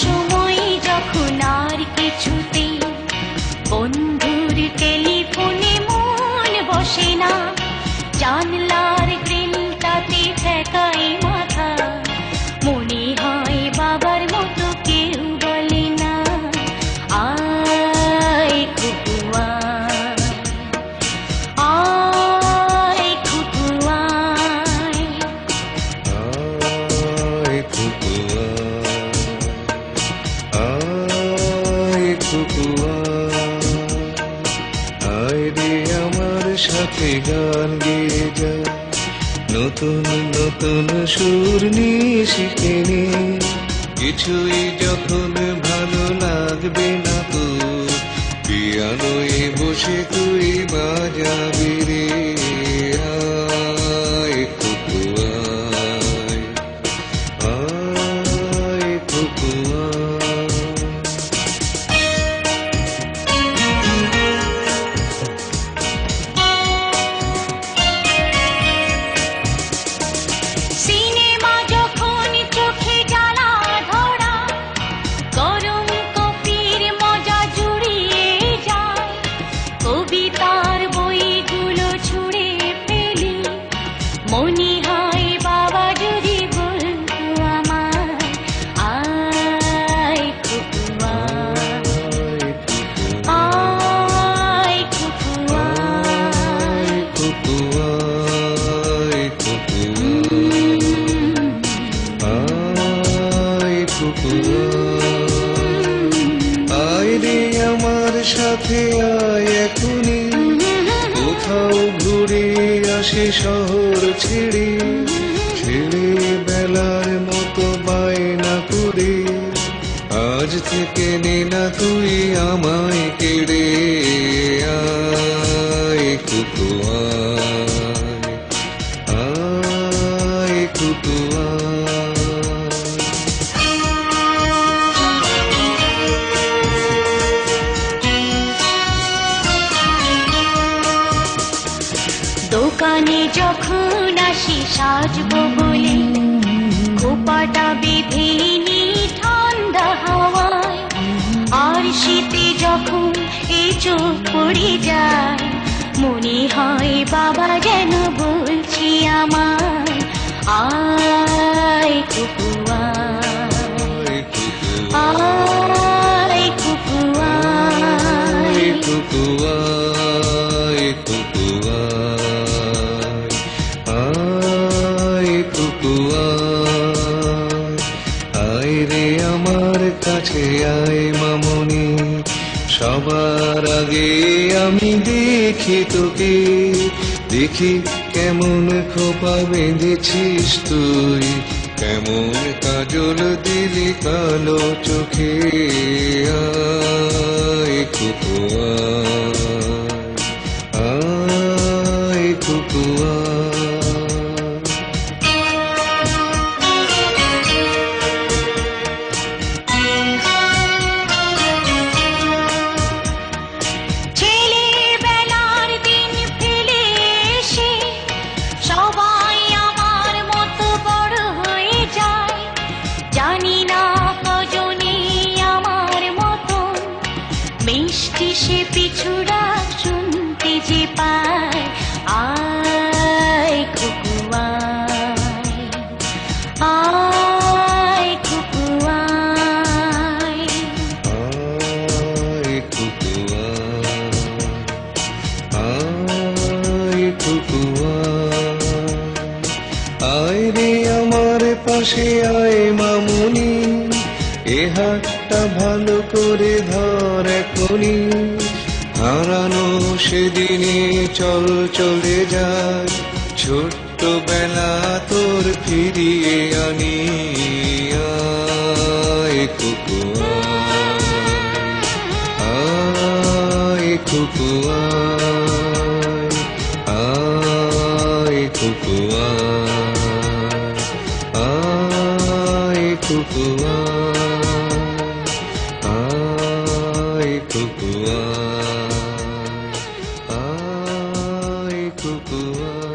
সময় যখন আর কিছুতে বন্ধুর টেলিফোনে মন বসে না, জানলার গ্রিলটাতে ঠেকাই মাথা, মনে হয় বাবার মতো কেউ বলে না, আয় খুকু আয় খুকু আয়। আয় খুকু আয় খুকু আয় রে আমার সাথে গান গেয়ে যা, নতুন নতুন সুর নিয়ে শিখে নে, কিছুই যখন ভালো লাগবে না তোর, পিয়ানোয় বসে তুই বাজাবি রে, আয় খুকু আয়, আয় খুকু আয়। সিনেমা যখন চোখে জ্বালা ধরা, গরম কফির মজা জুড়িয়ে যায়, কবিতার বইগুলো ছুঁড়ে ফেলি, মনে হয় বাবা যদি বলতো আমায়, আয় খুকু আয় খুকু আয়। খুকু আয় খুকু আয় খুকু আয় রে আমার সাথে আয় এখনই, কোথাও ঘুরে আসে শহর ছেড়ে, ছেড়ে বেলার মতো বায়না করে, আজ থেকে নে না তুই আমায় কেড়ে, আয় খুকু আয়, আয় খুকু আয়। দোকানে যখন আসি সাজবো বলে, খোপাটা বেঁধে নি ঠান্ডা হাওয়ায়, আর শীতে যখন এ চোখ পড়ে যায়, মনে হয় বাবা যেন বলছি আমায়, আয় খুকু আয়, আয় খুকু আয়। খুকু আয় খুকু আয়, আয় খুকু আয়, আয় রে আমার কাছে আয় মামনি, সবার আগে আমি দেখি তোকে, দেখি কেমন খোপা বেঁধেছিস তুই, কেমন কাজল দিলি কালো চোখে, আয় খুকু আয়, আয় খুকু আয়। ছেলেবেলার দিন ফেলে এসে সবাই আমার মতো বড় হয়ে যায়, জানি না কজনে আমার মতন মিষ্টি সে পিছুড়া শুনতে যে পায়, আয় খুকু আয়, আয় খুকু আয়। আয় খুকু আয়, আয় খুকু আয়, আয় রে আমার পাশে আয় মামুনি, এ হাতটা ভালো করে ধর এখনি, হারানো সেদিনে চল চলে যায়, ছোট্টবেলা তোর ফিরিয়ে আনি, আয় খুকু আয়, আয় খুকু আয়, আয় খুকু আয়, আয় খুকু আয়, আয় খুকু আয়, আয় খুকু আয়।